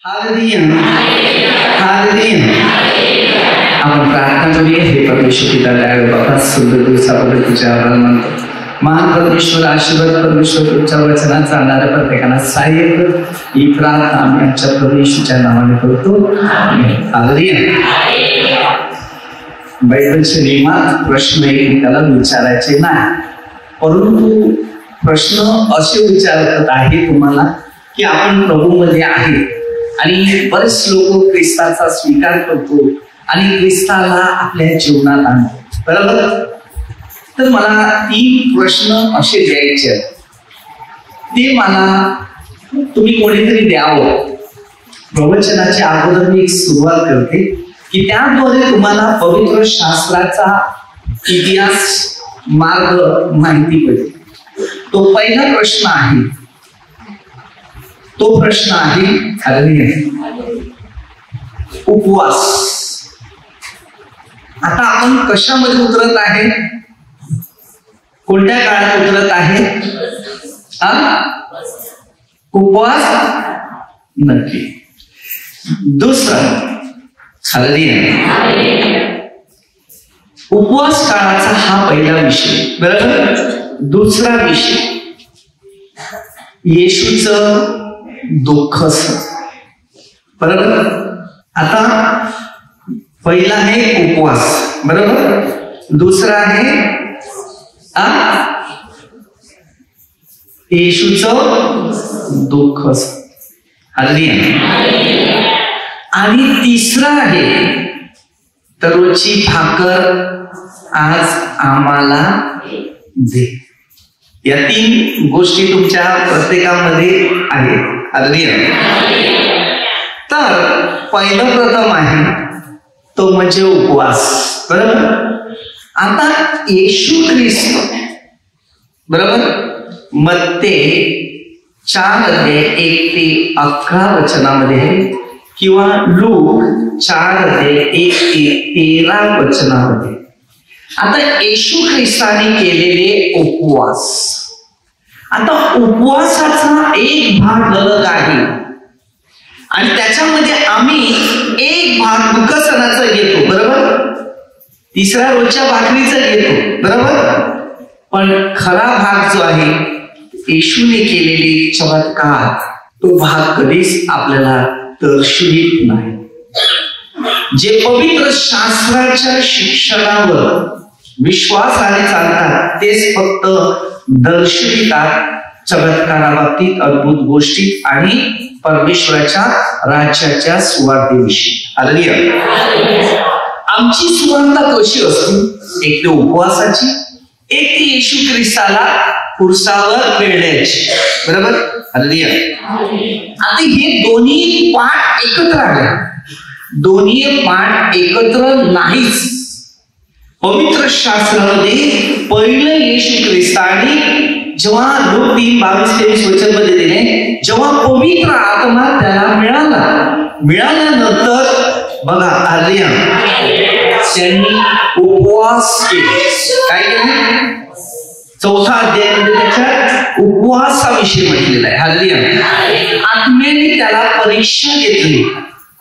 Hallelujah hallelujah. आपण प्रार्थना करूया. हे परमेश्वर पिता दयाळू बाबा, सुंदर दिवसाबद्दल तुझे आभार मानतो. महान परमेश्वर, आशीर्वाद परमेश्वर, तुमच्या वचनात जाणाऱ्या प्रत्येकाला सहाय्य कर. ही प्रार्थना आम्ही आमच्या परमेश्वराच्या नावाने करतो. हालेलुया. बायबलच्या नियमात प्रश्न एकमेकाला विचारायचे नाही, परंतु प्रश्न असे विचारत आहे तुम्हाला की आपण प्रभूमध्ये आहे आणि बरेच लोक ख्रिस्ताचा स्वीकार करतो आणि ख्रिस्ताला आपल्या जीवनात आणतो, बरोबर. तर मला 3 प्रश्न असे द्यायचे, ते मला तुम्ही कोणीतरी द्यावं. प्रवचनाच्या अगोदर मी एक सुरुवात करते की त्याद्वारे तुम्हाला पवित्र शास्त्राचा इतिहास मार्ग माहिती पडेल. तो पहिला प्रश्न आहे, तो प्रश्न आहे उपवास. आता आपण कशामध्ये उतरत आहे, कोणत्या काळात उतरत आहे? उपवास नक्की. दुसरा उपवास काळाचा हा पहिला विषय, बरोबर. दुसरा विषय येशूचं दुःख, बरोबर. आता पहिला आहे उपवास, बरोबर. दुसरा आहे येशूचं दुःख, आणि तिसरा आहे दररोजची भाकर आज आम्हाला दे. या 3 गोष्टी तुमच्या प्रत्येकामध्ये आहेत. तर पहिलं प्रथम आहे तो म्हणजे उपवास, बरोबर. आता येशू ख्रिस्त, बरोबर, मत्ते 4:1-11 वचनामध्ये किंवा लूक 4:1-13 वचनामध्ये आता येशू ख्रिस्ताने केलेले उपवास. आता उपवासाचा एक भाग अलग आहे आणि त्याच्यामध्ये आम्ही एक भाग दुःखसणाचा घेतो, बरोबर. तिसरा रोजच्या भाकरीचा घेतो, बरोबर. पण खरा भाग जो आहे येशूने केलेले चमत्कार, तो भाग कधीच आपल्याला दर्शवित नाही. जे पवित्र शास्त्राच्या शिक्षणावर विश्वासाने चालतात तेच फक्त दर्शवितात चमत्काराबाबतीत, अद्भुत गोष्टी आणि परमेश्वराच्या राज्याच्या सुवार्तेविषयी. हालेलुया. आमची सुवार्ता कशी असते? एक ते उपवासाची, एक ती येशू ख्रिस्ताला खुर्सावर पेढण्याची, बरोबर. हालेलुया. आता हे दोन्ही पाठ एकत्र आले, दोन्ही पाठ एकत्र नाहीच. पवित्र शास्त्रामध्ये पहिलं येशू ख्रिस्ताने जेव्हा लूक 3:22-23 वचनमध्ये दिले, जेव्हा पवित्र आत्मा त्याला मिळाल्यानंतर बघा हालेलुया, त्यांनी उपवास केले. काय केले? 4था अध्यायामध्ये त्याच्यात उपवासाविषयी म्हटलेला आहे. हालेलुया. आत्म्याने त्याला परीक्षा घेतली.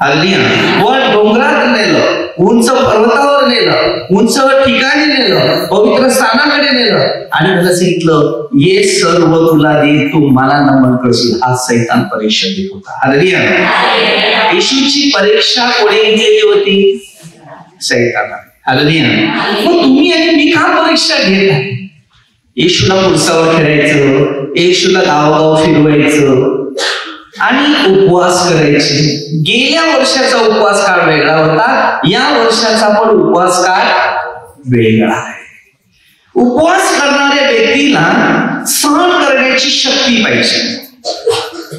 हालेलुया. वर डोंगरात नेलं, उंच पर्वतावर नेलं, उंच ठिकाणी नेलं, पवित्र स्थानाकडे नेलं आणि त्याला सांगितलं, ये सर्व तुला दे, तू मला नमन करशील. हा सैतान परीक्षा देत होता. हालेलुया. येशूची परीक्षा कोणी घेतलेली होती? सैतानाने. हालेलुया. मग तुम्ही आणि मी का परीक्षा घेत आहे? येशूला खुर्सावर खेळायचं, येशूला गावोगाव फिरवायचं आणि उपवास करायचे. गेल्या वर्षाचा उपवास काळ वेगळा होता, या वर्षाचा पण उपवास काळ वेगळा आहे. उपवास करणाऱ्या व्यक्तीला सहन करण्याची शक्ती पाहिजे.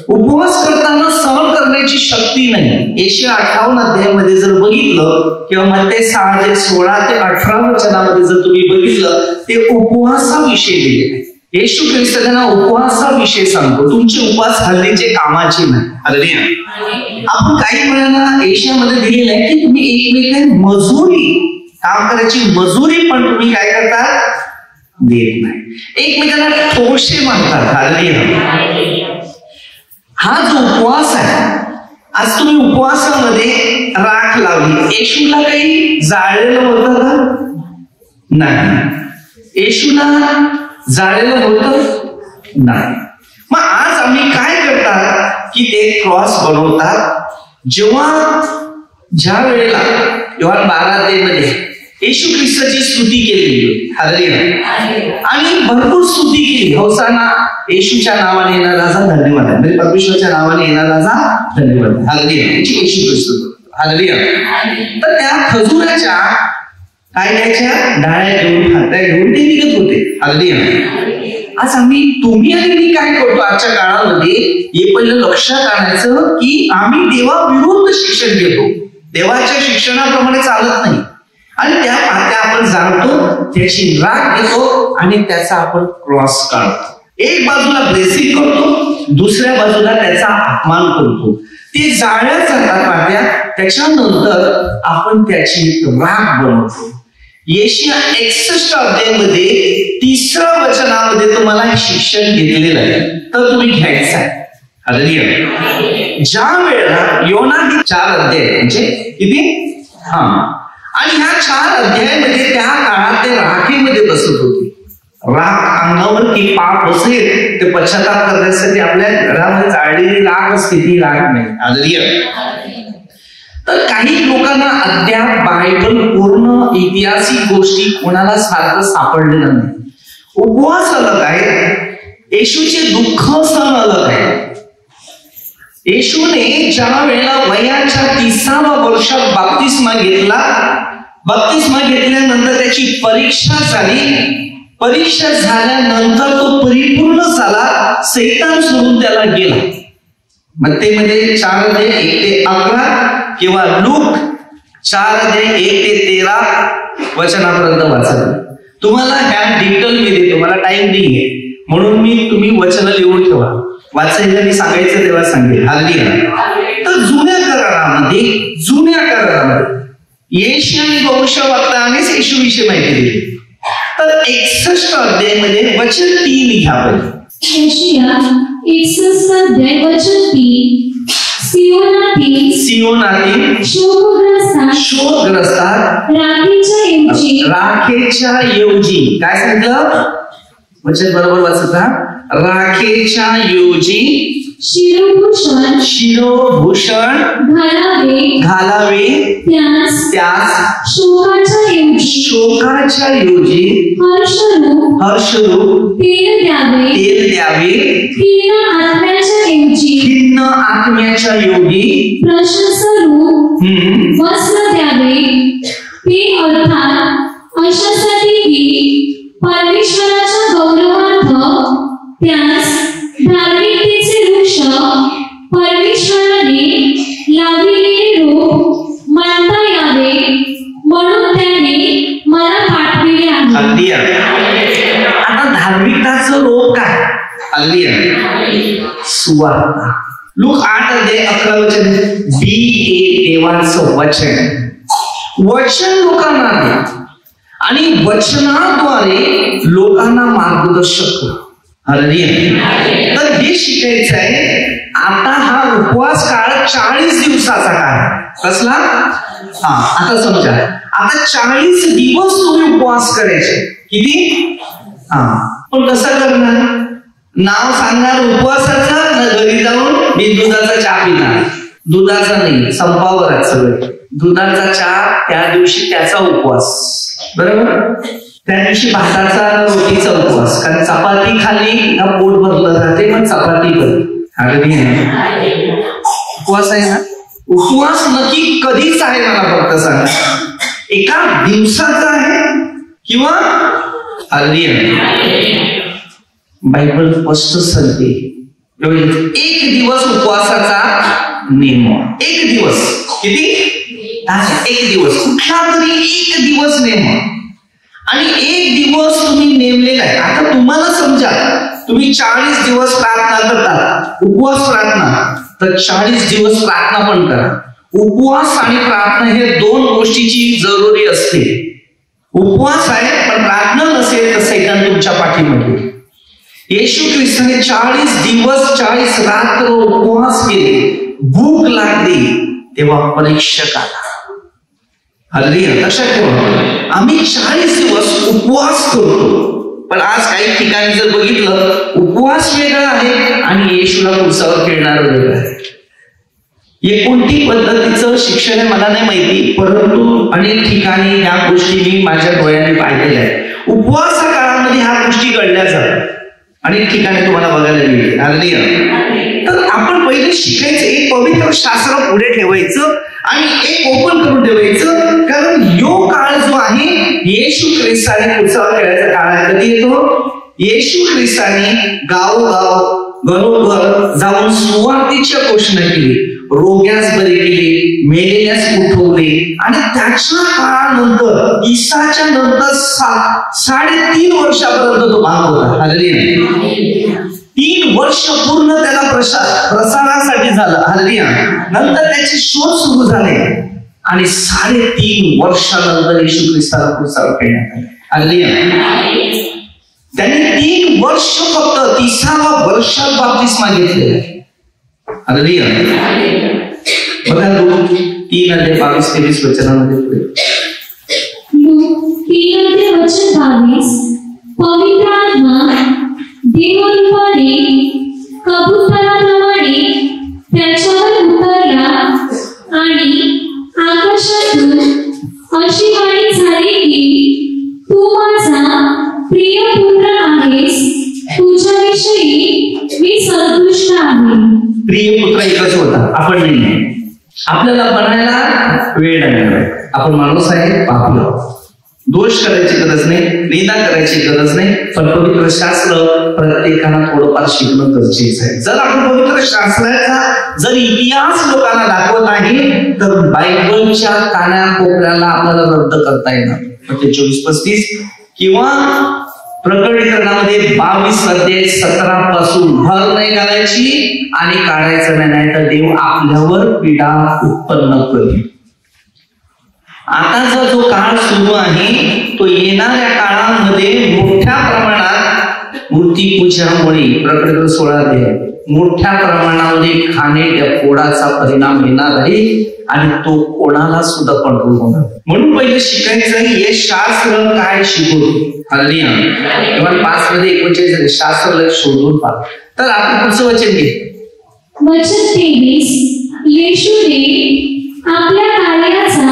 उपवास करताना सहन करण्याची शक्ती नाही. 158 अध्यायामध्ये जर बघितलं किंवा मत्ते 6:16-18 वचनामध्ये जर तुम्ही बघितलं, ते उपवासाविषयी दिले. येशू ख्रिस्त त्यांना उपवासाविषयी सांगतो. तुमचे उपवास हल्लीचे कामाचे नाही. हालेलुया. आपण काही वेळाला एशियामध्ये दिलेलं आहे की तुम्ही एकमेकांना मजुरी, काम करायची मजुरी पण तुम्ही काय करतात? देत नाही. एकमेकांना ठोसे म्हणतात. हालेलुया. हा जो उपवास आहे आज तुम्ही उपवासामध्ये राख लावली, येशूला काही जाळलेलं होतं का? नाही. येशूला जाळलेलं होतं नाही. मग आज आम्ही काय करतात की ते क्रॉस बनवतात. ज्या वेळेला योहान 12 मध्ये येशू ख्रिस्ताची स्तुती केली, हालेलुया, आणि भरपूर स्तुती केली. हौसाना, येशूच्या नावाने येणारा राजा धन्यवाद आहे, म्हणजे परमेश्वराच्या नावाने येणारा राजा धन्यवाद, हालेलुया, येशू ख्रिस्त, हालेलुया. तर त्या खजुराच्या काय द्यायच्या, डाळ्या घेऊन फात्या घेऊन ते निघत होते, हालेलुया. आज तुम्ही आणि मी काय करतो आजच्या काळामध्ये, हे पहिलं लक्षात आणायचं की आम्ही देवाविरुद्ध शिक्षण घेतो, देवाच्या शिक्षणाप्रमाणे चालत नाही, आणि त्या पात्या आपण जाणतो, त्याची राख घेतो आणि त्याचा आपण क्रॉस काढतो. एक बाजूला ब्लेसिंग करतो, दुसऱ्या बाजूला त्याचा अपमान करतो. ते जाळ्या जातात पात्या, त्याच्यानंतर आपण त्याची राख बनवतो. येशया 61 अध्यायामध्ये 3 वचनामध्ये तुम्हाला हे शिक्षण घेतलेलं आहे, तर तुम्ही घ्यायचं आहे, हालेलुया. ज्या वेळेला योना 4 अध्याय म्हणजे किती, आणि ह्या 4 अध्यायामध्ये त्या काळात ते राखेमध्ये बसत होते. राख अंगावरती पाप असेल ते पश्चाताप करण्यासाठी आपल्या घरामध्ये जाळलेली राख असते, ती राख नाही, हालेलुया. तर काही लोकांना अद्याप बायबल पूर्ण ऐतिहासिक गोष्टी कोणाला सारखं सापडलेलं नाही. उपवास अलग आहे, येशूचे दुःख सण अलग आहे. येशूने ज्या वेळेला वयाच्या 30व्या वर्षात बाप्तिस्मा घेतला, बाप्तिस्मा घेतल्यानंतर त्याची परीक्षा झाली, परीक्षा झाल्यानंतर तो परिपूर्ण झाला, सैतान सोडून त्याला गेला. मत्तेमध्ये 4 अध्याय 1 ते 11 किंवा लूक 4 अध्याय 1 ते 13 वचनापर्यंत वाचा. तुम्हाला ह्या डिटेल मध्ये तुम्हाला टाइम नाहीये, म्हणून तुम्ही वचन लिहून ठेवा, वाचायला मी सांगायचं तेव्हा सांगेल, हालेलुया. तर जुन्या करारामध्ये येशू आणि भविष्यवक्त्यानेच येशूविषयी माहिती दिली. तर 61 अध्यायामध्ये वचन 3 घ्या पाहिजे. येशया 61 अध्याय वचन 3. सियोनातील शोधग्रस्तात राखेच्या ऐवजी काय सांगितलं, वचन बरोबर वाचता, राखेच्या ऐवजी शिरोभूषण घालावे, त्यास शोकाच्या ऐवजी हर्षरूप तेल द्यावे, खिन्न आत्म्याच्या योगी प्रशंसरूप वस्त्र द्यावे. ते अर्थात अशासाठी की परमेश्वराच्या गौरवार्थ त्यास धार्मिकतेचे वृक्ष परमेश्वराने लावलेले रोप मानता यावे, म्हणून त्याने मला पाठविले आहे. आता धार्मिकताचं रोप काय, हालेलुया, सुवार्ता. लूक 8 अध्याय 11 वचन, देवाचं वचन लोकांना द्या आणि वचनाद्वारे लोकांना मार्गदर्शक करा, हालेलुया. तर हे शिकायचं आहे. आता हा उपवास काळ 40 दिवसाचा काळ, कसला, आता समजा, आता 40 दिवस तुम्ही उपवास करायचे. किती, पण कसं करणार, नाव सांगणार उपवासाचा, ना घरी जाऊन मी दुधाचा चहा पिणार, दुधाचा नाही, संपावर सगळे दुधाचा चहा, त्या दिवशी त्याचा उपवास, बरोबर. त्या दिवशी भाताचा रोटीचा उपवास, कारण चपाती खाली ना पोट भरलं जाते, पण चपाती उपवास आहे ना. उपवास नक्की कधीच आहे मला फक्त सांगा, एका दिवसाचा आहे किंवा, बायबल स्पष्ट सांगते 1 दिवस उपवासाचा नियम, 1 दिवस, किती, 1 दिवस, कुठला तरी 1 दिवस नेम, आणि 1 दिवस तुम्ही नेमलेला आहे. आता तुम्हाला समजा तुम्ही 40 दिवस प्रार्थना करतात, उपवास प्रार्थना, तर 40 दिवस प्रार्थना पण करा. उपवास आणि प्रार्थना हे 2 गोष्टीची जरुरी असते. उपवास आहे पण प्रार्थना नसेल तर सैतान तुमच्या पाठीमध्ये. येशू ख्रिस्ताने 40 दिवस 40 रात्र उपवास केले, भूक लागली तेव्हा परीक्षक आला. हल्ली लक्षात ठेवा, आम्ही 40 दिवस उपवास करतो, पण आज काही ठिकाणी जर बघितलं उपवास वेगळा आहे आणि येशूला क्रूसावर खेळणार वेगळं आहे. हे कोणती पद्धतीचं शिक्षण आहे मला नाही माहिती, परंतु अनेक ठिकाणी ह्या गोष्टी मी माझ्या डोळ्याने पाहिलेल्या आहेत. उपवास काळामध्ये ह्या गोष्टी घडल्या जातात, अनेक ठिकाणी तुम्हाला बघायला मिळेल. हालेलुया. तर आपण पहिले शिकायचं, एक पवित्र शास्त्र पुढे ठेवायचं आणि एक ओपन करून ठेवायचं, कारण यो काळ जो आहे येशू ख्रिस्ताने क्रूसावर खेळायचा काळ आहे. कधी येतो? येशू ख्रिस्ताने गावोगाव घरोघर जाऊन सुवार्तेची घोषणा केली, रोग्यास बरे केले, मेलेल्यास उठवले आणि त्याच्या काळानंतर ईसाच्या नंतर 3.5 वर्षापर्यंत तो भाग होता. हालेलुया. 3 वर्ष पूर्ण त्याला प्रसारासाठी झालं. हालेलुया. नंतर त्याचे शोध सुरू झाले आणि 3.5 वर्षानंतर येशू ख्रिस्ताला क्रूसावर खेळण्यात आले. हालेलुया. त्यांनी 3 वर्ष फक्त 30व्या वर्षात बाप्तिस्मा घेतलेला. हालेलुया. बघा लूक 3:22-23 वचनामध्ये पुढे. लूक 3:22 पवित्र आत्मा देवरूपाने कबुतराप्रमाणे त्याच्यावर उतरला आणि आकाशातून अशी वाणी झाली की तू माझा प्रिय पुत्र आहेस, तुझ्याविषयी मी संतुष्ट आहे. प्रिय पुत्र एकच होता, आपण नाही. आपल्याला बनायला वेळ लागणार. आपण माणूस आहे, पापी. दोष करायची गरज नाही, निंदा करायची गरज नाही, पण पवित्र शास्त्र प्रत्येकाला थोडंफार शिकणं गरजेचं आहे. जर आपण पवित्र शास्त्राचा जर इतिहास लोकांना दाखवत आहे तर बायबलच्या कानाकोपऱ्याला आपल्याला रद्द करता येणार. ते 24-35 किंवा प्रकटीकरणामध्ये 22:17 पासून भर नाही घालायची आणि काढायचं नाही, तर देव आपल्यावर पीडा उत्पन्न करेल. आता जो काळ सुरू आहे तो येणाऱ्या काळामध्ये मोठ्या प्रमाणात मूर्तीपूजामुळे, प्रकटीकरण 16 मोठ्या प्रमाणामध्ये खाणे फोडाचा परिणाम येणार आहे आणि तो कोणाला सुद्धा कंट्रोल होणार. म्हणून पहिले शिकायचं हे शास्त्र काय शिकवते. हालेलुया. 5:41 शास्त्र शोधून पहा. तर आपण पुढचं वचन घे. वचन 23 येशूने आपल्या कार्याचा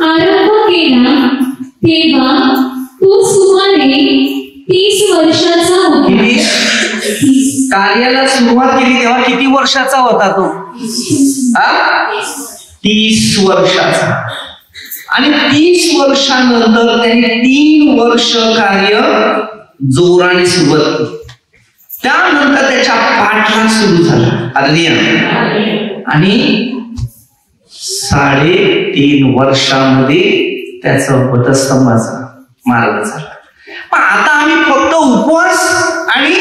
आरंभ केला तेव्हा तो सुमारे 30 वर्षाचा होता. कार्याला सुरुवात केली तेव्हा किती वर्षाचा होता तो? 30 वर्षाचा. आणि 30 वर्षानंतर त्याने 3 वर्ष कार्य जोराने सुरुवात केली. त्यानंतर त्याच्या पाठला सुरू झाला. हालेलुया. आणि 3.5 वर्षामध्ये त्याचा वधस्तंभाचा मार्ग झाला. पण आता आम्ही फक्त उपवास आणि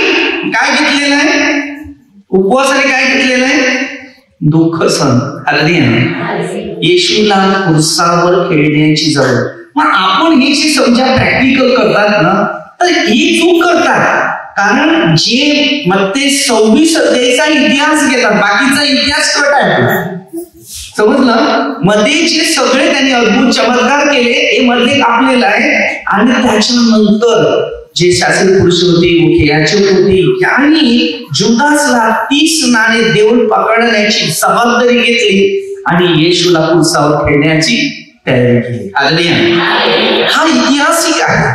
काय घेतलेलं आहे? उपवास आणि काय घेतलेलं आहे? दुःख सहन. हालेलुया. येशूला क्रूसावर खेळण्याची जरूर. मग आपण हे जे समजा प्रॅक्टिकल करतात ना, तर ही चूक करतात. कारण जे मत्ते 26 अध्यायाचा इतिहास घेतात, बाकीचा इतिहास कट आहे. समजलं? मध्ये जे सगळे त्यांनी अद्भुत चमत्कार केले हे मध्ये कापलेलं आहे. आणि त्याच्यानंतर जे शास्त्री पुरुष होते, मुखियाचे होते, यांनी जुदासला 30 नाणे देऊन पकडण्याची जबाबदारी घेतली आणि येशूला क्रूसावर खेळण्याची तयारी केली. हालेलुया. हा ऐतिहासिक आहे.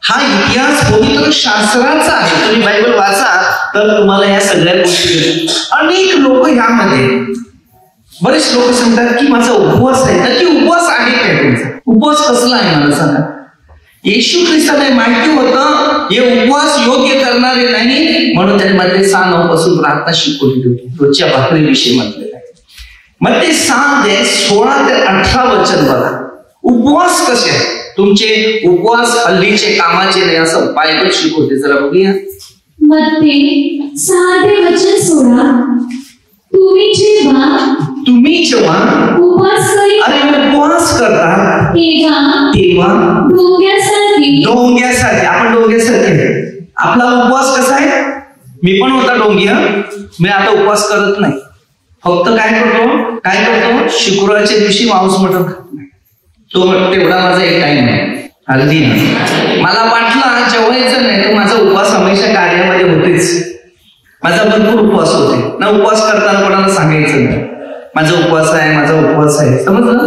हा इतिहास पवित्र शास्त्राचा आहे. तुम्ही बायबल वाचा तर तुम्हाला या सगळ्या गोष्टी. अनेक लोक यामध्ये, बरेच लोक सांगतात की माझा उपवास आहे. नक्की उपवास आहे काय तुमचा? उपवास कसला आहे मला सांगा. येशू ख्रिस्ताला माहिती होतं हे उपवास योग्य करणारे नाही, म्हणून त्यांनी मध्ये 6:9 पासून प्रार्थना शिकवली होती. रोजच्या भाकरीविषयी म्हटलेलं आहे. मध्ये 6:16 ते 18 वचन बघा. उपवास कसे आहे तुमचे? उपवास हल्लीचे कामाचे नाही असं बायबल शिकवते. जरा बघूया. मध्ये 6:16 तुम्ही जेव्हा उपवास करता तेव्हा डोंग्यासारखे. आपण डोंग्यासारखे. आपला उपवास कसा आहे? मी पण होता डोंगी. मी आता उपवास करत नाही, फक्त काय करतो शुक्रवारच्या दिवशी मांस मटण खात नाही. तो तेवढा माझा एक टाइम आहे. अगदी मला वाटलं जेवायचं नाही तर माझा उपवास हमेशा कार्यामध्ये होतेच. माझा भरपूर उपवास होते ना. उपवास करताना कोणाला सांगायचं नाही माझा उपवास आहे समजलं.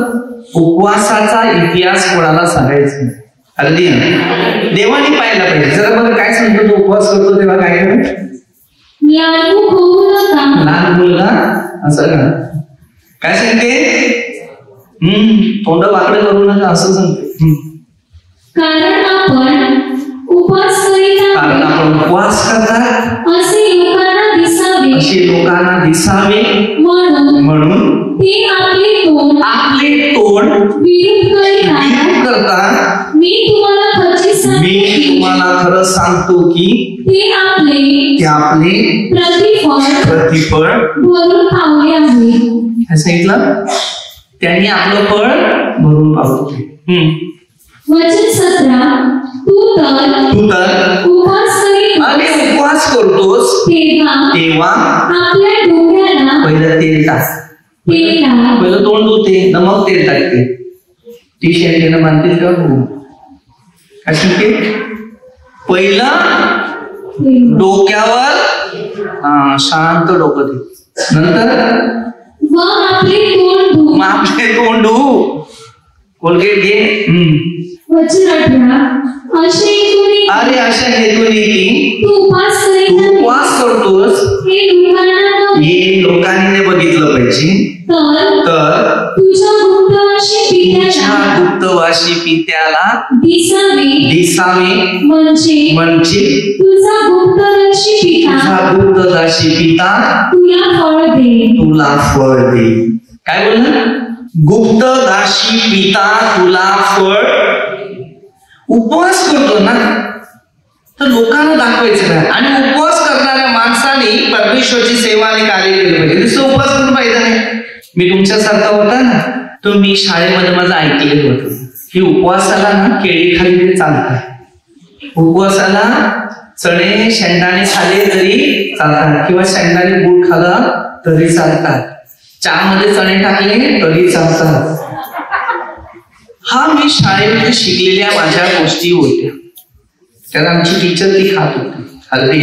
उपवासाचा इतिहास कोणाला सांगायचा नाही. अगदी देवाने पाहायला पाहिजे. जरा बघा काय सांगतो तो उपवास करतो तेव्हा काय लहान मुलगा असं ना काय सांगते तोंड वाकडं करू नका असं सांगते. कारण आपण उपवास करतात असे लोकांना दिसावे म्हणून ते आपले तोंड विरुद्ध करतात. मी तुम्हाला खरं सांगतो की ते आपले प्रतिफळ भरून पावले आहे. काय सांगितलं त्यांनी आपलं फळ भरून पावले. वचन 17 तू तर उपवास करतोस तेव्हा आपल्या डोक्याला पहिलं तेल टाक. पहिलं तोंड धुते न मग तेल टाकते. टी शर्ट घेणं मानतील का काय सांगते पहिलं डोक्यावर शांत डोकं दे नंतर आपले तोंड धु कोलगेट घे. अशा हेतूने की तू उपवास करतोस हे लोकांनी बघितलं पाहिजे. तर तुझ्या गुप्तवाशी पित्याला दिसावे म्हणजे तुझा गुप्तवाशी पिता तुला फळ दे. काय बोललं गुप्तदाशी पिता तुला फळ. उपवास करतो ना तर लोकांना दाखवायचं नाही. आणि उपवास करणाऱ्या माणसाने परमेश्वरची सेवा आणि कार्य केलं पाहिजे. नुसतं उपवास करून पाहिजे नाही. मी तुमच्यासारखा होता ना तर मी शाळेमध्ये माझं ऐकलेलं होतं की उपवासाला ना केळी खाली चालतात. उपवासाला चणे शेंगदाणे खाले तरी चालतात किंवा शेंगदाणे गुळ खाला तरी चालतात. चहामध्ये चणे टाकले तरी चालतात. हा मी शाळेमध्ये शिकलेल्या माझ्या गोष्टी होत्या. कारण आमची टीचर ती खात होती. हल्दी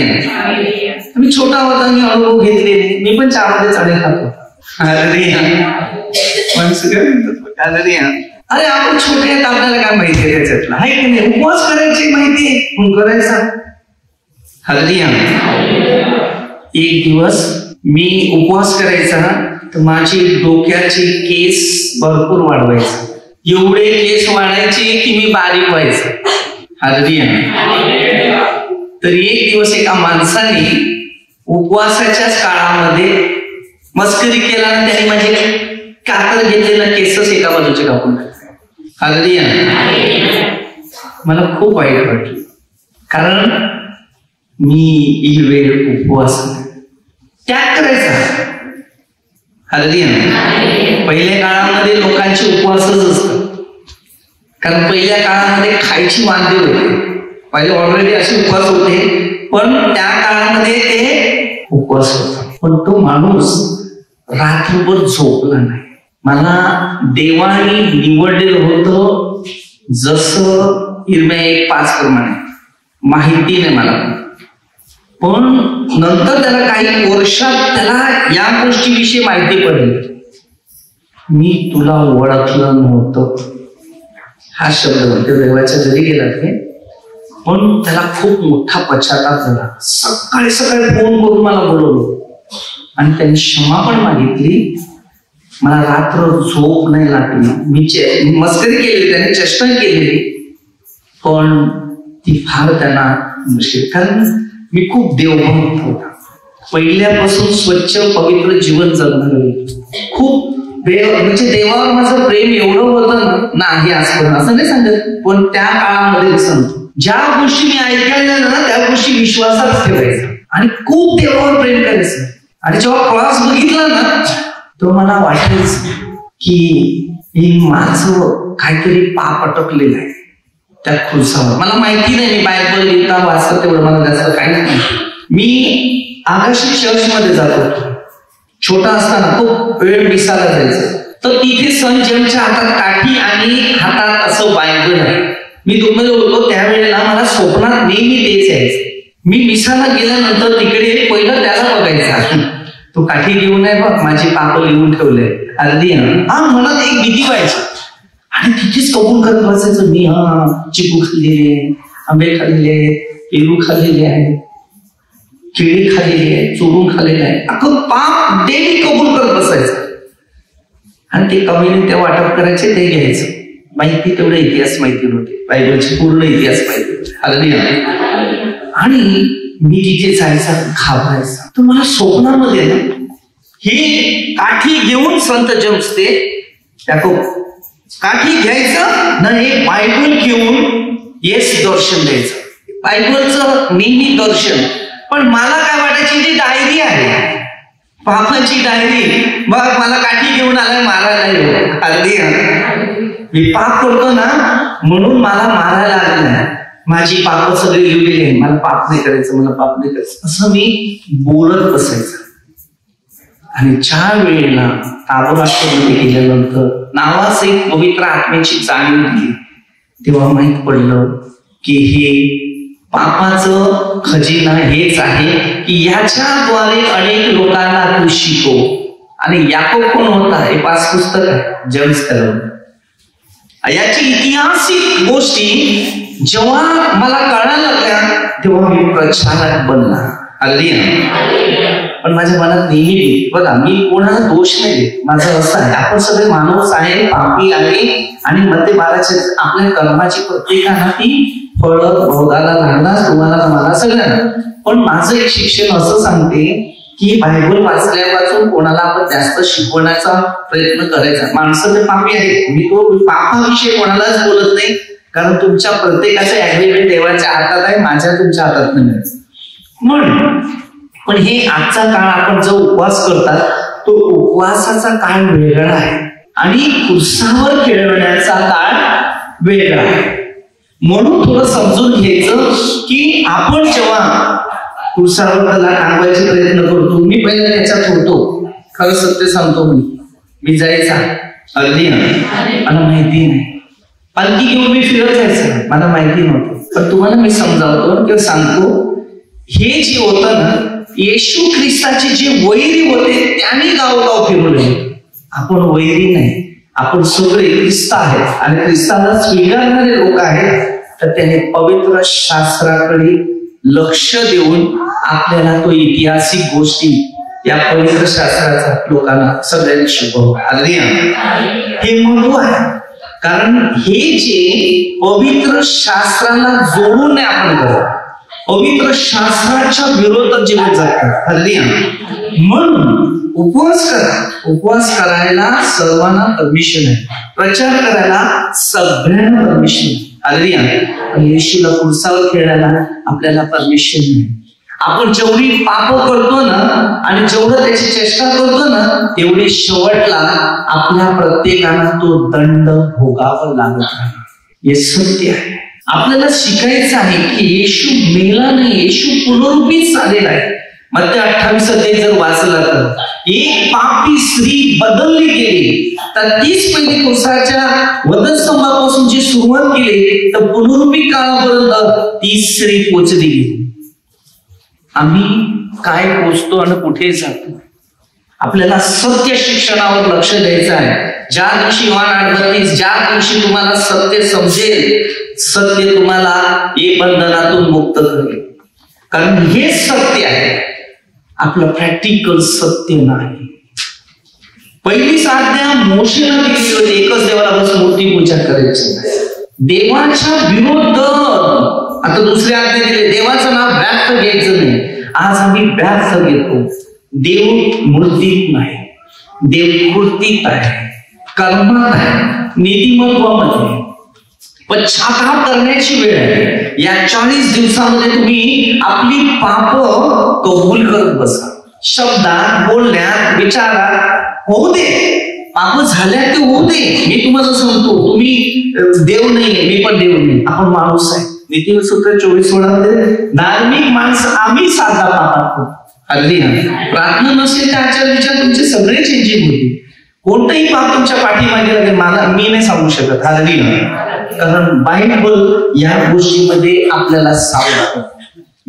मी छोटा होता मी अनुभव घेतलेले. मी पण चहामध्ये चणे खातो. अरे आपण छोटे आहेत आपल्याला काय माहिती आहे त्याच्यातलं आहे की नाही. उपवास करायची माहिती आहे करायचा. हल्दी एक दिवस मी उपवास करायचा तर माझी डोक्याचे केस भरपूर वाढवायचे. एवढे केस वाढायचे की मी बारीक व्हायचं. हल्दी तर एक दिवस एका माणसाने उपवासाच्याच काळामध्ये मस्करी केला आणि त्याने माझे कातर घेतलेला केसच एका बाजूचे कापून हल्दी मला खूप वाईट वाटलं. कारण मी ही वेळ उपवास त्याग करायचा. हल्दी पहिल्या काळामध्ये लोकांचे उपवासच असतात. कारण पहिल्या काळामध्ये खायची वांदे होते. पहिले ऑलरेडी असे उपवास होते पण त्या काळामध्ये ते उपवास होता. पण तो माणूस रात्रभर झोपला नाही. मला देवाने निवडलेलं होतं जसं इर्म्या 1:5 प्रमाणे माहिती नाही मला. पण नंतर त्याला काही वर्षात त्याला या गोष्टीविषयी माहिती पडली. मी तुला ओळखलं नव्हतं हा शब्द म्हणतो देवाच्या घरी गेला ते. पण त्याला खूप मोठा पश्चाताप झाला. सकाळी फोन करून मला बोलवलं आणि त्यांनी क्षमा पण मागितली. मला रात्र झोप नाही लागली. मी मस्करी केली त्याने चेष्टा केली पण ती फार त्यांना मुश्किल. कारण मी खूप देवभक्त होता. पहिल्यापासून स्वच्छ पवित्र जीवन जगणार. खूप म्हणजे देवावर माझं प्रेम एवढं होतं नाही आजपर्यंत असं नाही सांगत. पण त्या काळामध्ये सांगतो ज्या गोष्टी मी ऐकायला ना त्या गोष्टी विश्वासात ठेवायचा आणि खूप देवावर प्रेम करायचं. आणि जेव्हा क्रॉस बघितला ना तर मला वाटायचं की माझं काहीतरी पाप अटकलेलं आहे त्या खुर्सावर. मला माहिती नाही मी बायबल गीता वाचत तेवढं मला जास्त काही नाही. मी आकाशी चर्च मध्ये जात होतो छोटा असताना खूप वेळ मिसाला जायचं, तर तिथे संत जेम्सच्या हातात काठी आणि हातात असं बायबल आहे. मी दुबईला होतो त्यावेळेला मला स्वप्नात नेहमी तेच यायचं. मी मिसाला गेल्यानंतर तिकडे पहिलं त्याला बघायचा, तो काठी घेऊन आहे बघ, माझे पाप लिहून ठेवले अर्धी. मनात एक भीती व्हायची आणि तिथेच कबूल करत बसायचं मी. चिकू खाल्लेले, आंबे खाल्लेले, पेरू खाल्लेले आहे, केळी खाल्लेली आहे, चोरून खाल्लेले आहे, अख्खं पाप डेली कबूल करत बसायचं. आणि ते कमीने ते वाटप करायचे, ते घ्यायचं. माहिती तेवढा इतिहास माहिती नव्हते, बायबलचे पूर्ण इतिहास माहिती नव्हते. आणि मी तिथे जायचा, घाबरायचा. तर मला स्वप्नामध्ये ना ही काठी घेऊन संत जेम्स ते काठी घ्यायचं ना, हे बायबल घेऊन येस दर्शन द्यायचं. बायबलचं नेहमी दर्शन. पण मला काय वाटायची, ती डायरी आहे, पापाची डायरी. बघ मला काठी घेऊन आलाय मारायला, अर्धी मी पाप करतो ना म्हणून मला मारायला लागलं. माझी पाप सगळी लिहिलेली आहे, मला पाप नाही करायचं, मला पाप नाही करायचं, असं मी बोलत बसायचं. आणि ज्या वेळेला ताबोराष्ट्रमध्ये गेल्यानंतर नावाच एक पवित्र आत्म्याची जाणीव दिली, तेव्हा माहित पडलं की हे पापाचं खजिना हेच आहे की याच्याद्वारे अनेक लोकांना तू शिकव. आणि याकोब कोण होता, हे 5 पुस्तक आहे जेम्स कलम. याची ऐतिहासिक गोष्टी जेव्हा मला कळायला लागल्या तेव्हा मी प्रचारक बनला. अगदी. पण माझ्या मनात नेहमी बघा, मी कोणाला दोष नाही देत, माझं असं आहे, आपण सगळे माणूस आहे, पापी आहे आणि मध्ये बाराच्या आपल्या कर्माची प्रत्येकाला ती फळं भोगायला लागणार, तुम्हाला मला सगळ्यांना. पण माझं एक शिक्षण असं सांगते की बायबल वाचल्यापासून कोणाला आपण जास्त शिकवण्याचा प्रयत्न करायचा. माणसं ते पापी आहेत, मी तो पापाविषयी कोणालाच बोलत नाही, कारण तुमच्या प्रत्येकाचं ऍग्रीमेंट देवाच्या हातात आहे, माझ्या तुमच्या हातात नाही. म्हणून पण हे आजचा काळ आपण जो उपवास करतात तो उपवासाचा काळ वेगळा आहे आणि खुर्सावर खेळवण्याचा काळ वेगळा आहे. म्हणून थोडं समजून घ्यायचं की आपण जेव्हा खुर्सावर त्याला टांगवायचे प्रयत्न करतो, मी पहिला त्याच्यात होतो, खरं सत्य सांगतो, मी जायचा अगदी मला माहिती नाही, पालखी घेऊन मी फिरत जायचं, मला माहिती नव्हतं. पण तुम्हाला मी समजावतो किंवा सांगतो, हे जे होतं ना, येशू ख्रिस्ताचे जे वैरी होते त्यांनी गावोगाव फिरवले. आपण वैरी नाही, आपण सगळे ख्रिस्त आहेत आणि ख्रिस्ताला स्वीकारणारे लोक आहेत. तर त्याने पवित्र शास्त्राकडे लक्ष देऊन आपल्याला तो ऐतिहासिक गोष्टी या पवित्र शास्त्राचा लोकांना सगळ्यांनी शिकवलं. अगदी हे महत्व आहे, कारण हे जे पवित्र शास्त्राला जोडून नाही आपण करत, पवित्र शास्त्राच्या विरोधात जे जातात. हल्ली म्हणून उपवास करा. उपवास करायला सर्वांना परमिशन आहे, प्रचार करायला सगळ्यांना परमिशन आहे. हल्ली आणि येशूला खुर्सावर खेळायला आपल्याला परमिशन नाही. आपण जेवढी पाप करतो ना आणि जेवढं त्याची चेष्टा करतो ना, तेवढे शेवटला आपल्या प्रत्येकाला तो दंड भोगावा लागत आहे. हे सत्य आहे. आपल्याला शिकायचं आहे की येशू मेला नाही, येशू पुनरुत्थित झालेला आहे. मत्ती 28 अध्याय जर वाचला तर एक पापी स्त्री बदलली गेली, तर तीच पहिली खुर्साच्या वधस्तंभापासून जी सुरुवात केली तर पुनरुत्थित काळापर्यंत ती स्त्री पोचली गेली. आम्ही काय पोचतो आणि कुठे जातो, आपल्याला सत्य शिक्षणावर लक्ष द्यायचं आहे. ज्या दिवशी योहान 38, ज्या दिवशी तुम्हाला सत्य समजेल, सत्य तुम्हाला एक बंधनातून मुक्त करेल. कारण हे सत्य आहे, आपलं प्रॅक्टिकल सत्य नाही. पहिलीच आज्ञा मोशेला दिली होती, एकच देवाला बस मूर्ती पूजा करायची, देवाच्या विरुद्ध. आता दुसरी आज्ञा दिली, देवाचं नाव व्यर्थ घ्यायचं नाही. आज आम्ही व्यर्थ घेतो. देव मूर्तीत नाही, देव कृतीत आहे, कर्मात आहे, नीतिमत्वामध्ये. पश्चाताप करण्याची वेळ आहे. या 40 दिवसामध्ये तुम्ही आपली पाप कबूल करत बसा. शब्दात, बोलण्यात, विचारात होऊ दे. पाप झाल्या ते होऊ दे. मी तुम्हाला सांगतो, तुम्ही देव नाहीये, मी पण देव नाही, आपण माणूस आहे. नीतिसूत्र 24:16 धार्मिक माणसं आम्ही साधा पापात करतो. प्रार्थना नसेल तर आचार विचार तुमचे सगळे चेंजिंग होतील. कोणतंही पाप तुमच्या पाठीमागे लागेल मी नाही सांगू शकत. कारण बायबल या गोष्टीमध्ये आपल्याला सांगतं.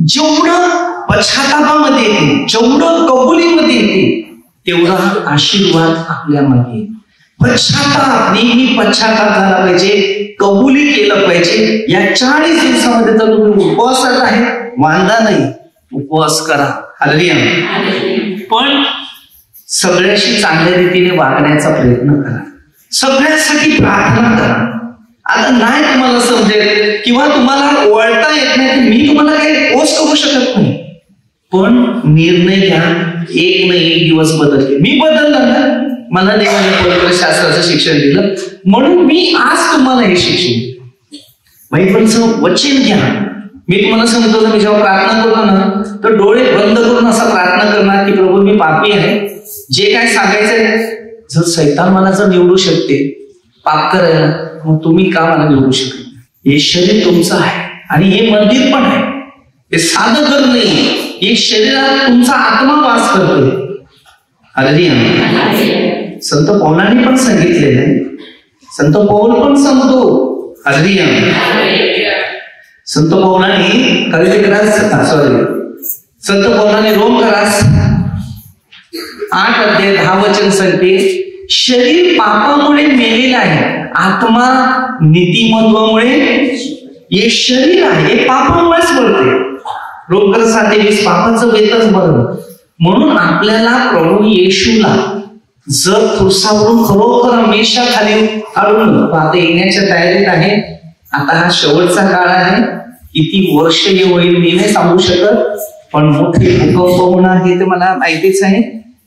जेवढं पश्चातापामध्ये येते, जेवढं कबुलीमध्ये येते, तेवढा आशीर्वाद आपल्या मागे. पश्चाताप, नेहमी पश्चाताप झाला पाहिजे, कबुली केलं पाहिजे. या 40 दिवसामध्ये जर तुम्ही उपवासात आहे, वांदा नाही, उपवास करा. पण सगळ्याशी चांगल्या रीतीने वागण्याचा प्रयत्न करा, सगळ्यांसाठी प्रार्थना करा. आता नाही तुम्हाला समजेल किंवा तुम्हाला वळता येत नाही, मी तुम्हाला काही पोस्ट करू शकत नाही, पण निर्णय घ्या. एक नाही एक दिवस बदलते. मी बदललं ना, मला देवाने पवित्र शास्त्राचं शिक्षण दिलं म्हणून मी आज तुम्हाला हे शिक्षण दिलं. बायबलचं वचन घ्या. मी तुम्हाला सांगतो ना, मी जेव्हा प्रार्थना करतो ना तर डोळे बंद करून असा प्रार्थना करणार की प्रभू मी पापी आहे, जे काय सांगायचंय, जर शैतान मला जर निवडू शकते पाप करायला, मग तुम्ही का मला निवडू शकत? हे शरीर तुमचं आहे आणि हे मंदिर पण आहे, हे साधं घर नाही, हे शरीरात तुमचा आत्मा वास करतोय. संत पौलांनी पण सांगितलेलं आहे, संत पौल पण सांगतो. संत पौलांनी संत पौलांनी रोमकरास 8:10 सांगते, शरीर पापामुळे मेलेलं आहे, आत्मा नीतिमत्वामुळे. हे शरीर आहे हे पापामुळेच मरते. रोमकर 7:20 पापाचं वेतच मरण. म्हणून आपल्याला प्रभू येशूला जर क्रूसावरून खरोखर हमेशा खाली काढून, आता येण्याच्या तयारीत आहे. आता हा शेवटचा काळ आहे. किती वर्ष हे होईल मी नाही सांगू शकत, पण मोठे भूकंप होणार हे तर मला माहितीच आहे.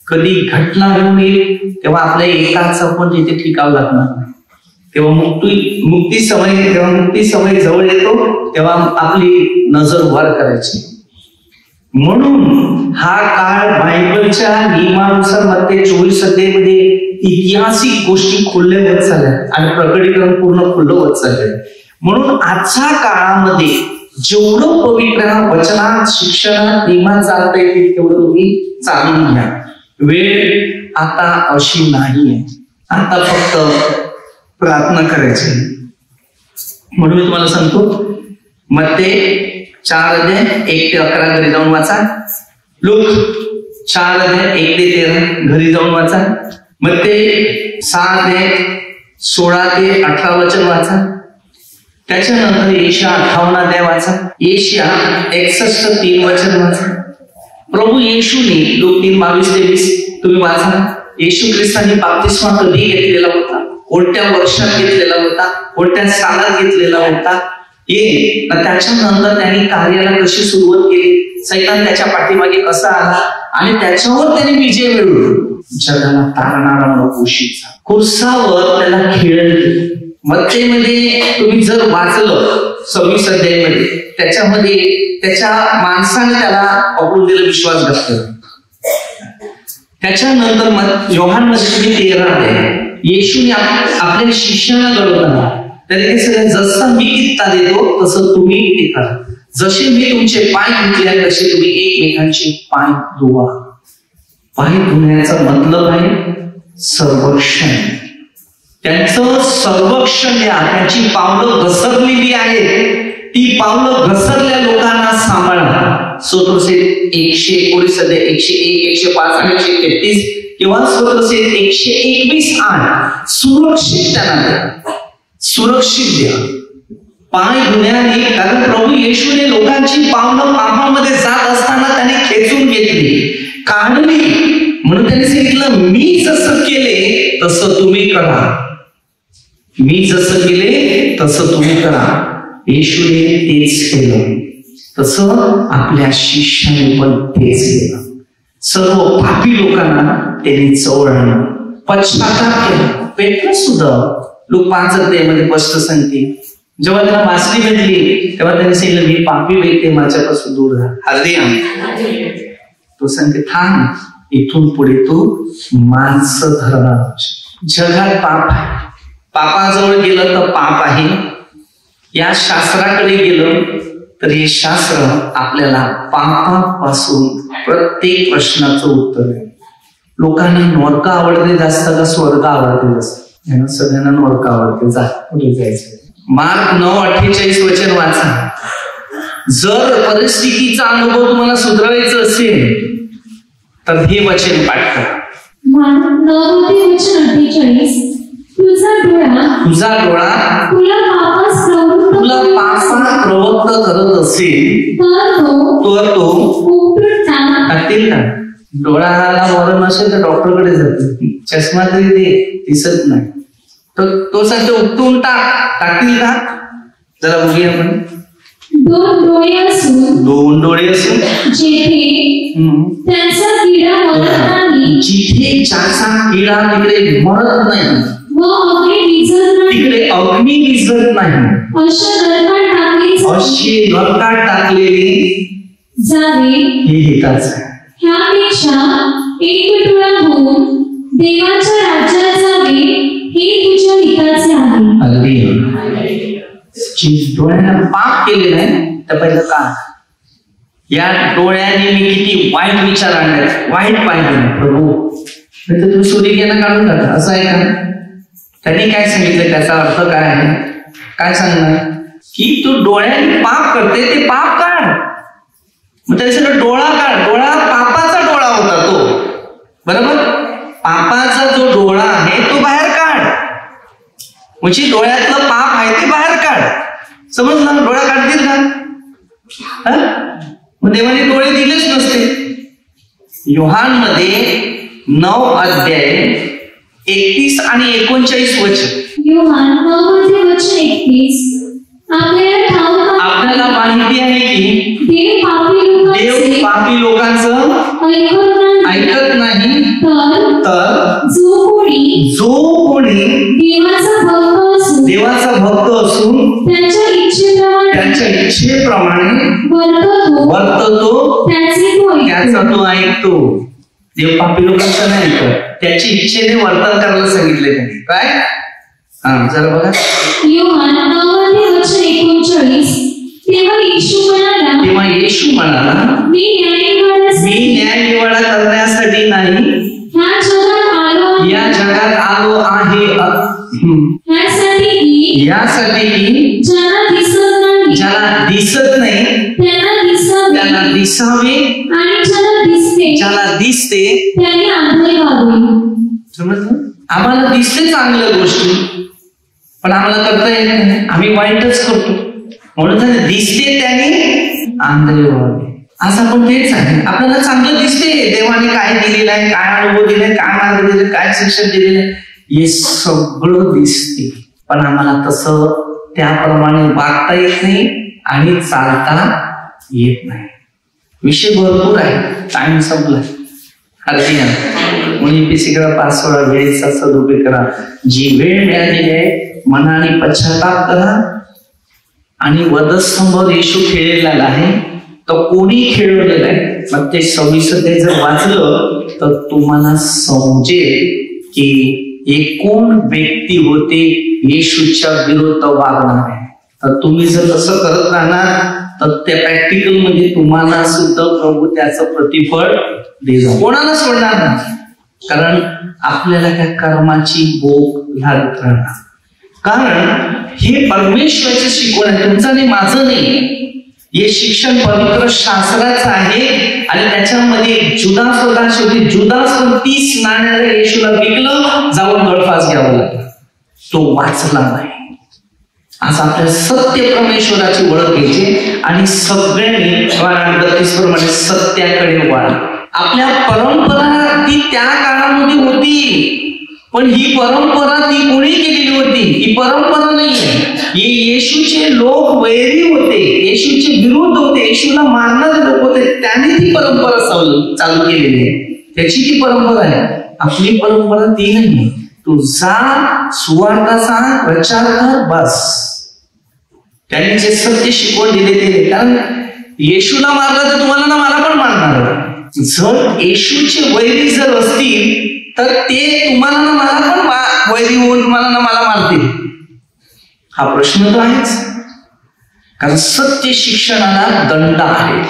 कधी घटना घेऊन येईल तेव्हा आपल्या एकाच पण तिथे टिकावं लागणार नाही. तेव्हा मुक्ती समय जवळ येतो तेव्हा आपली नजर वर करायची. म्हणून हा काळ बायबलच्या नियमानुसार मध्ये 24 अध्यायामध्ये ऐतिहासिक गोष्टी खुल्ले होत चालल्या आणि प्रकटीकरण पूर्ण खुल्लं होत चाललंय. म्हणून आजच्या काळामध्ये जेवढं पवित्र वचनात, शिक्षणात, नियमात चालता येतील तेवढं तुम्ही चालून घ्या. वेळ आता अशी नाहीये, आता फक्त प्रार्थना करायची. म्हणून मी तुम्हाला सांगतो, मत्ते 4:1-11 घरी जाऊन वाचा. लूक 4:1-13 घरी जाऊन वाचा. मत्ते 6:16-18 वचन वाचा. त्याच्यानंतर येशिया 58 वाचा. येशिया 61:3 वचन वाचा. प्रभू येशूने लूक 3:22-23 तुम्ही वाचा. येशू ख्रिस्तांनी बाप्तिस्मा कधी घेतलेला होता, कोणत्या वर्षात घेतलेला होता, कोणत्या सालात घेतलेला होता, हे त्याच्यानंतर त्यांनी कार्याला कशी सुरुवात केली, सैतान त्याच्या पाठीमागे कसा आला आणि त्याच्यावर त्याने विजय मिळवला. जगाला तारणारा नकोशीचा कुर्सावर त्याला खेळ. मत्तेमध्ये तुम्ही जर वाचलं 26 अध्यायामध्ये, त्याच्यामध्ये त्याच्या माणसाने त्याला पकडून दिलं विश्वासघात करून. त्याच्यानंतर योहानमध्ये तुम्ही 13 अध्याय, येशूने आपल्या शिष्यांना घडवताना त्याने सगळं जसं मी कित्ता देतो तसं तुम्ही ते करा. जसे मी तुमचे पाय धुतले तसे तुम्ही एकमेकांचे पाय धुवा. पाय धुण्याचा मतलब आहे संरक्षण. त्यांचं संरक्षण द्या. त्यांची पावलं घसरलेली आहेत, ती पावलं घसरल्या लोकांना सांभाळा. स्तोत्रसेत 119 अध्याय 101, 105 आणि 133 किंवा स्तोत्रसेत 121:8 सुरक्षित त्यांना द्या, सुरक्षित द्या. पाय धुण्याने, कारण प्रभू येशूने लोकांची पावलं पापामध्ये जात असताना त्याने खेचून घेतली, काढली. म्हणून त्यांनी सांगितलं, मी जसं केले तसं तुम्ही करा, मी जसं केले तसं तुम्ही करा. येशूने तेच केलं, तसं आपल्या शिष्याने पण तेच केलं. सर्व पापी लोकांना त्यांनी जवळ आणलं, पश्चाताप केला. पेट्रोस सुद्धा लूक 5 अध्यायामध्ये स्पष्ट सांगते, जेव्हा त्याला मासली भेटली तेव्हा त्याने सांगितलं, मी पापी व्यक्ती, माझ्यापासून दूर राहा. तो सांगते, थांब, इथून पुढे तू माणसं धरणार. जगात पाप आहे, पापाजवळ गेलं तर पाप आहे, या शास्त्राकडे गेलं तर हे शास्त्र आपल्याला पापापासून प्रत्येक प्रश्नाचं उत्तर आहे. लोकांना नरक आवडते जास्त का स्वर्ग आवडते जास्त? सगळ्यांना नरक आवडते. जा पुढे जायचं. मार्क 9:48 वचन वाचा. जर परिस्थितीचा अनुभव तुम्हाला सुधारायचं असेल तर हे वचन पाठ करा. मार्क 9:48 तुझा डोळा तुला पापास प्रवृत्त करत असेल तर तो टाकतील का? डोळ्याला मरण असेल तर डॉक्टरकडे जाते. चष्मा तरी ते दिसत नाही तर तो सांगतो उपटून टाकतील का? जरा बघूया आपण. 2 डोळे असून जिथे ज्याचा किडा तिकडे मरत नाही तिकडे अग्नी विझत नाही अशी नरकात टाकलेली जावे हे हिताच आहे. ह्यापेक्षा एक तुकडा होऊन देवाच्या राज्यात जावे हे तुझ्या हिताचे आहे. अगदी डोळ्यानं पाप केलेलं आहे तर पहिलं का या डोळ्याने मी किती वाईट विचार आणले, वाईट पाहिजे प्रभू, तर तुम्ही सूर्यज्ञान काढून टाका. असं आहे का? त्यांनी काय सांगितलं, त्याचा अर्थ काय आहे? काय सांगणार की तू डोळ्याने पाप करते ते पाप काढ. मग त्याच्यासाठी डोळा काढ. डोळा पापाचा डोळा होता तो, बरोबर? पापाचा जो डोळा आहे तो बाहेर काढ. म्हणजे डोळ्यातलं पाप आहे ते बाहेर काढ. समजलं? डोळा काढतील का? मग देवाने डोळे दिलेच नसते. योहान मध्ये 9 अध्याय 31 आणि 39 वचन. योहान 9:31 आपल्याला माहिती आहे की देव पापी लोकांचं ऐकत नाही, तर जो कोणी देवाचा भक्त असून त्याच्या इच्छेप्रमाणे वर्ततो त्याचा तो ऐकतो. देव पापी लोकांचं नाही ऐकत, त्याची इच्छेने वर्तन करायला सांगितले त्यांनी. काय? जरा बघा. योहान 9:39 तेव्हा येशू म्हणाला मी न्याय निवाडा करण्यासाठी नाही या जगात आलो आहे, यासाठी की ज्याला दिसत नाही त्याला दिसावे आणि ज्याला दिसते समजलं? आम्हाला दिसते चांगल्या गोष्टी पण आम्हाला करता येत नाही, आम्ही वाईटच करतो. म्हणून दिसते त्याने आंधळे व्हावे. आज आपण तेच आहे, आपल्याला चांगलं दिसते देवाने काय दिलेलं आहे, काय अनुभव दिलाय, काय मार्ग दिले, काय शिक्षण दिलेलं आहे, हे सगळं दिसते. पण आम्हाला तसं त्याप्रमाणे वागता येत नाही आणि चालता येत नाही. विषय भरपूर आहे, टाइम संपलाय. म्हणून एपीसीकडे 5 वेळा वेळेचा सदुपयोग करा. जी वेळ मिळालेली आहे मनाने पश्चाताप करा. आणि वधस्तंभावर येशू खेळलेला आहे, तो कोणी खेळवलेला आहे. मग ते 26 ते जर वाचलं तर तुम्हाला समजेल की एकूण व्यक्ती होते येशूच्या विरुद्ध वागणारे. तर तुम्ही जर तसं करत राहणार तर त्या प्रॅक्टिकल मध्ये तुम्हाला सुद्धा प्रभू त्याचं प्रतिफळ देईल. कोणाला सोडणार नाही, कारण आपल्याला त्या कर्माची भोग लागत राहणार. कारण हे परमेश्वराचे शिकवण आहे, तुमचं नाही, माझं नाही. हे शिक्षण पवित्र शास्त्राचं आहे. आणि त्याच्यामध्ये जुदास होता, शेवटी जुदास 30 नाण्याला येशूला विकलं, जाऊन गळफास घ्यावा लागला, तो वाचला नाही. आज आपल्या सत्य परमेश्वराची ओळख घ्यायची आणि सगळ्यांनी 32 प्रमाणे सत्याकडे वळा. आपल्या परंपरा ती त्या काळामध्ये होती, पण ही परंपरा ती कोणी केलेली होती? ही परंपरा नाहीये. हे येशूचे लोक वैरी होते, येशूचे विरोध होते, येशूला मारणारे लोक होते, त्यांनी ती परंपरा चालू केलेली आहे. त्याची ती परंपरा आहे. आपली परंपरा ती नाही. तू जा, सुवार्ताचा प्रचार कर, बस. त्यांनी जे सत्य शिकवण दिले ते. कारण येशूला मारलं तर तुम्हाला ना मला पण मारणार. जर येशूचे वैरी जर असतील तर ते तुम्हाला ना मला पण वैरी होऊन तुम्हाला ना मला मारतील. हा प्रश्न तर आहेच. कारण सत्य शिक्षणाला दंड आहे.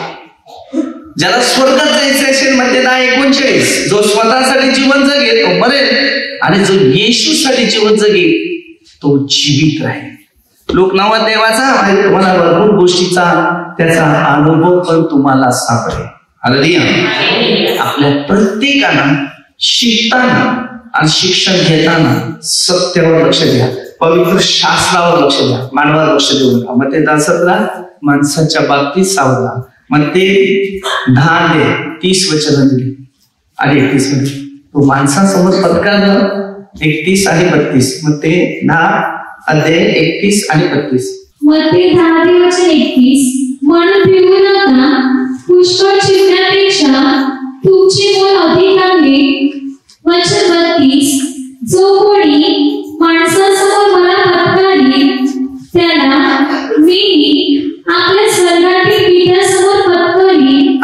ज्याला स्वर्गात जायचं असेल मध्ये 10:39, जो स्वतःसाठी जीवन जगेल तो मरेल आणि जो येशूसाठी जीवन जगेल तो जीवित राहील. लोक नावात देवाचा तुम्हाला भरपूर गोष्टीचा त्याचा अनुभव पण तुम्हाला सापडेल. हालेलुया. आपल्या प्रत्येकानं शिकताना आणि शिक्षण घेताना सत्यावर लक्ष द्या, पवित्र शास्त्रावर लक्ष द्या, मानवावर लक्ष देऊ नका. मग ते 10:17 माणसाच्या बाबतीत सावधा. मग ते 10:30 वचन दिली आणि 31 मध्ये तो माणसासमोर पत्करलं 31 आणि 32. मग ते 10:31 आणि 32. मध्ये 10:31 म्हणून भिवू नका, पुष्कळ चिमण्यापेक्षा तुमचे मोल अधिक आहे. वचन 32 जो कोणी माणसासमोर मला पत्करेल त्याला मी आपल्या स्वर्गातील पित्यासमोर पत्करेल.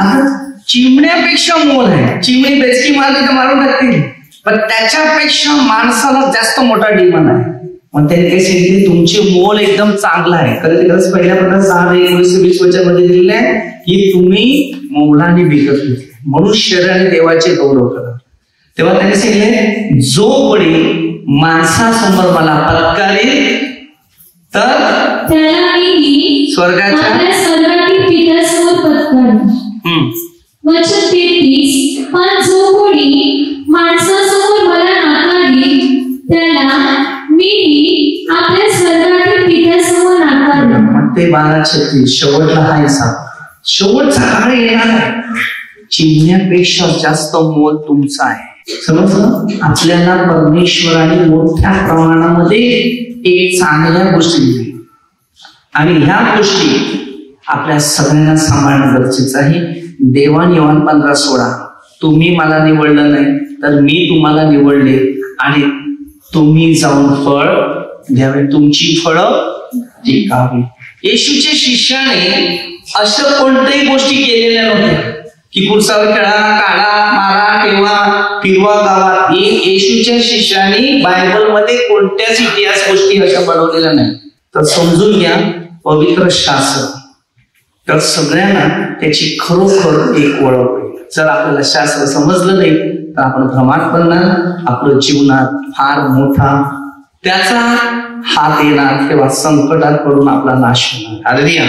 चिमण्यापेक्षा मोल आहे. चिमणी बेचकी मारली तर मारून टाकतील, पण त्याच्यापेक्षा माणसाला जास्त मोठा डिमांड आहे. मग त्यांनी काही सांगितले तुमचे मोल एकदम चांगला आहे. खरंच पहिल्या पत्रात 6:19-20 वचनामध्ये दिलेलं आहे की तुम्ही मोलाने विकत घेतले म्हणून शरीराने देवाचे गौरव करा. तेव्हा त्यांनी सांगितले जो कोणी माणसासमोर मला पत्करेल तर त्याला मी स्वर्गातील पित्यासमोर पत्करेन. वचन 33 पण जो कोणी माणसासमोर मला नाकारेल त्याला मी आपल्या स्वर्गातील पित्यासमोर नाकारेन. ते 12:36 शेवटला हाय शेवटचा काळ येणार आहे. चिमण्यापेक्षा जास्त मोल तुमचा आहे. समजलं. आपल्याला परमेश्वराने मोठ्या प्रमाणामध्ये एक चांगल्या गोष्टी दिली आणि ह्या गोष्टी आपल्या सगळ्यांना सांभाळणं गरजेचं आहे. देवाने योहान 15:16 तुम्ही मला निवडलं नाही तर मी तुम्हाला निवडले आणि तुम्ही जाऊन फळ द्यावे, तुमची फळं टिकावी. येशूच्या शिष्याने अशा कोणत्याही गोष्टी केलेल्या नव्हत्या की कुरसावर खेळा, काढा, मारा, फिरवा गावात. हे येशूच्या शिष्याने बायबलमध्ये कोणत्याच इतिहास गोष्टी अशा बनवलेल्या नाही. तर समजून घ्या पवित्र शास्त्र, तर सगळ्यांना त्याची खरोखर एक ओळख होईल. जर आपल्याला शास्त्र समजलं नाही तर आपण भ्रमात पडणार, आपलं जीवनात फार मोठा त्याचा हात येणार, तेव्हा संकटात पडून आपला नाश होणार. हालेलुया.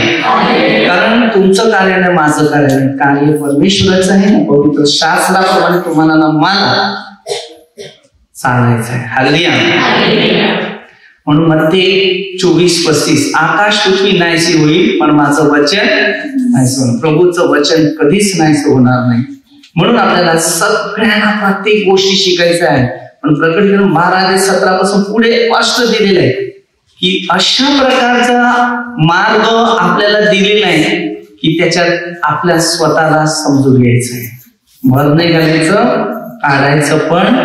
कारण तुमचं कार्य नाही, माझं कार्य नाही, कार्य परमेश्वराचं आहे ना. पवित्र शास्त्राप्रमाणे तुम्हाला ना मला चालायचं आहे. हालेलुया. म्हणून मध्ये 24:35 आकाश पृथ्वी नाहीशी होईल पण माझं वचन नाहीसं होणार. प्रभूचं वचन कधीच नाहीसं होणार नाही. म्हणून आपल्याला सगळ्यांना प्रत्येक गोष्टी शिकायचं आहे. पण प्रकटीकरण 12:17 पासून पुढे स्पष्ट दिलेलं आहे की अशा प्रकारचा मार्ग आपल्याला दिलेला आहे की त्याच्यात आपल्या स्वतःला समजून घ्यायचं आहे. भर नाही घालायचं, काढायचं पण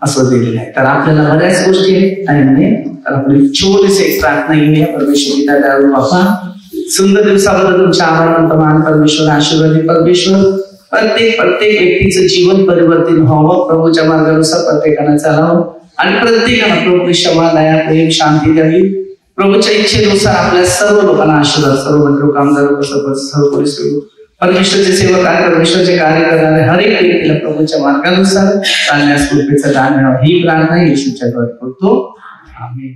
असं दिलेलं आहे. तर आपल्याला बऱ्याच गोष्टी आहेत टाइमने. तर आपली छोटीशी एक प्रार्थना घेऊया. परमेश्वर पिता दयाळू बापा, सुंदर दिवसाबद्दल तुमच्या आभार. महान परमेश्वर, आशीर्वादी परमेश्वर, प्रत्येक व्यक्तीचं जीवन परिवर्तन व्हावं, प्रभूच्या मार्गानुसार प्रत्येकानं चालावं आणि प्रत्येकानं प्रभू क्षमा, दया, प्रेम, शांती द्यावी. प्रभूच्या इच्छेनुसार आपल्या सर्व लोकांना आशीर्वाद, सर्व मंत्र, कामदार, सर्व पोलीस, परमेश्वरचे सेवक आणि परमेश्वरचे कार्य करणारे हर एक व्यक्तीला प्रभूच्या मार्गानुसार चालण्यास कृपेचं दान मिळावं ही प्रार्थना येशूच्या द्वारे करतो. आमेन.